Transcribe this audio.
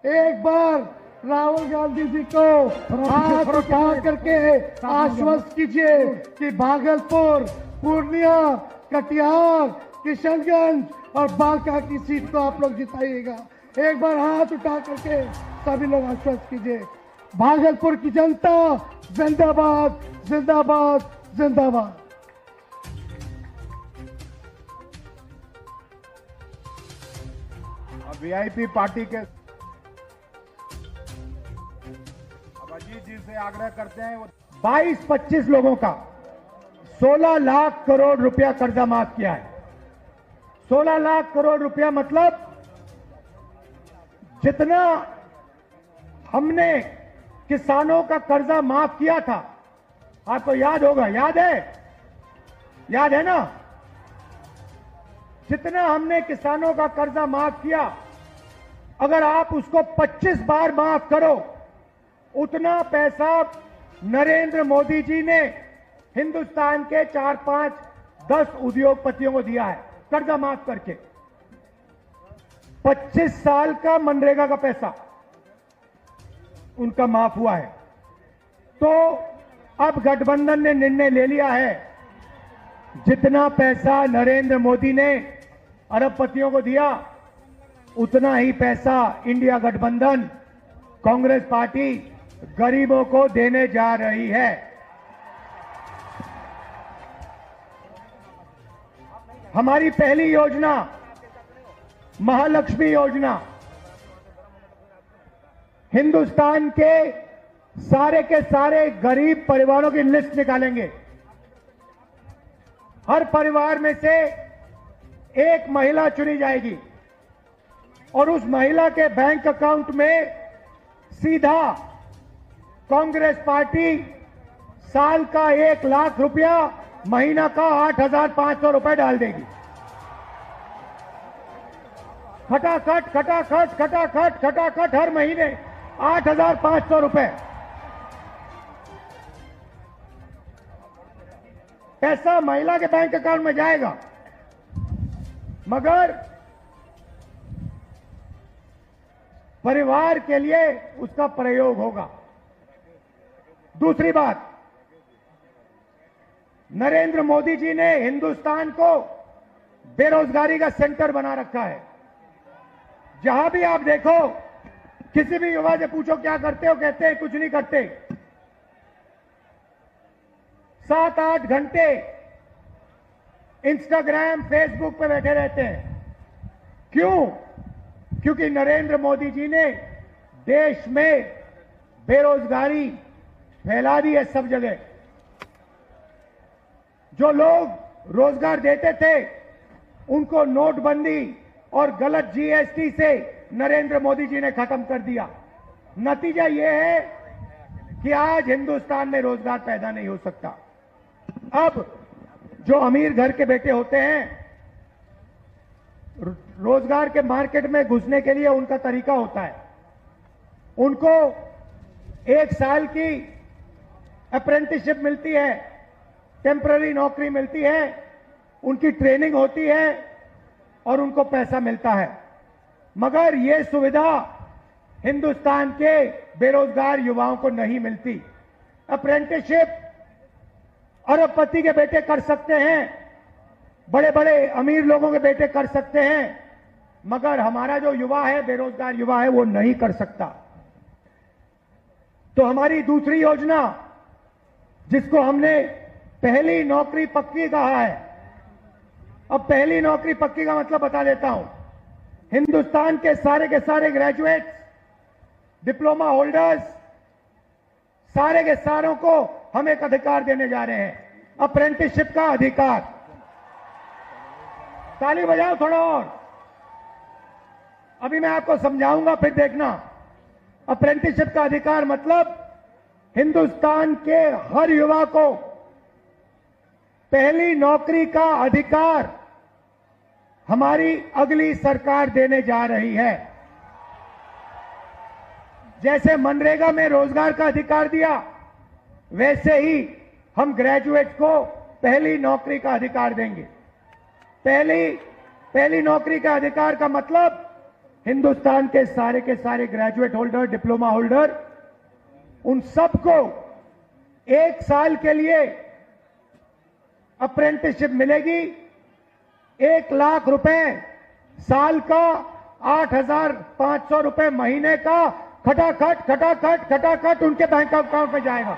एक बार राहुल गांधी जी को हाथ उठा करके आश्वस्त कीजिए कि भागलपुर, पूर्णिया, कटिहार, किशनगंज और बांका की सीट को आप लोग जिताइएगा। एक बार हाथ उठा करके सभी लोग आश्वस्त कीजिए। भागलपुर की जनता जिंदाबाद, जिंदाबाद, जिंदाबाद। वीआईपी पार्टी के अजीत जी से आग्रह करते हैं, 22-25 लोगों का 16 लाख करोड़ रुपया कर्जा माफ किया है। 16 लाख करोड़ रुपया मतलब जितना हमने किसानों का कर्जा माफ किया था, आपको याद होगा, याद है ना? जितना हमने किसानों का कर्जा माफ किया, अगर आप उसको 25 बार माफ करो, उतना पैसा नरेंद्र मोदी जी ने हिंदुस्तान के 4, 5, 10 उद्योगपतियों को दिया है कर्जा माफ करके। 25 साल का मनरेगा का पैसा उनका माफ हुआ है। तो अब गठबंधन ने निर्णय ले लिया है, जितना पैसा नरेंद्र मोदी ने अरबपतियों को दिया, उतना ही पैसा इंडिया गठबंधन, कांग्रेस पार्टी गरीबों को देने जा रही है। हमारी पहली योजना महालक्ष्मी योजना, हिंदुस्तान के सारे गरीब परिवारों की लिस्ट निकालेंगे। हर परिवार में से एक महिला चुनी जाएगी और उस महिला के बैंक अकाउंट में सीधा कांग्रेस पार्टी साल का 1 लाख रुपया, महीना का 8,500 रुपए डाल देगी। खटाखट खटाखट खटाखट खटाखट हर महीने 8,500 रुपए पैसा महिला के बैंक अकाउंट में जाएगा। मगर परिवार के लिए उसका प्रयोग होगा। दूसरी बात, नरेंद्र मोदी जी ने हिंदुस्तान को बेरोजगारी का सेंटर बना रखा है। जहां भी आप देखो, किसी भी युवा से पूछो क्या करते हो, कहते हैं कुछ नहीं करते। 7-8 घंटे इंस्टाग्राम, फेसबुक पे बैठे रहते हैं। क्यों? क्योंकि नरेंद्र मोदी जी ने देश में बेरोजगारी फैला दी है सब जगह। जो लोग रोजगार देते थे, उनको नोटबंदी और गलत जीएसटी से नरेंद्र मोदी जी ने खत्म कर दिया। नतीजा यह है कि आज हिंदुस्तान में रोजगार पैदा नहीं हो सकता। अब जो अमीर घर के बेटे होते हैं, रोजगार के मार्केट में घुसने के लिए उनका तरीका होता है, उनको 1 साल की अप्रेंटिसशिप मिलती है, टेम्पररी नौकरी मिलती है, उनकी ट्रेनिंग होती है और उनको पैसा मिलता है। मगर यह सुविधा हिंदुस्तान के बेरोजगार युवाओं को नहीं मिलती। अप्रेंटिसशिप अरबपति के बेटे कर सकते हैं, बड़े बड़े अमीर लोगों के बेटे कर सकते हैं, मगर हमारा जो युवा है, बेरोजगार युवा है, वो नहीं कर सकता। तो हमारी दूसरी योजना, जिसको हमने पहली नौकरी पक्की कहा है, अब पहली नौकरी पक्की का मतलब बता देता हूं। हिंदुस्तान के सारे ग्रेजुएट्स, डिप्लोमा होल्डर्स, सारे के सारों को हम एक अधिकार देने जा रहे हैं, अप्रेंटिसशिप का अधिकार। ताली बजाओ थोड़ा और। अभी मैं आपको समझाऊंगा, फिर देखना। अप्रेंटिसशिप का अधिकार मतलब हिंदुस्तान के हर युवा को पहली नौकरी का अधिकार हमारी अगली सरकार देने जा रही है। जैसे मनरेगा में रोजगार का अधिकार दिया, वैसे ही हम ग्रेजुएट को पहली नौकरी का अधिकार देंगे। पहली नौकरी का अधिकार का मतलब हिंदुस्तान के सारे ग्रेजुएट होल्डर, डिप्लोमा होल्डर, उन सबको 1 साल के लिए अप्रेंटिसशिप मिलेगी। 1 लाख रुपए साल का, 8,500 रुपए महीने का खटाखट खटाखट खटाखट उनके बैंक अकाउंट में जाएगा।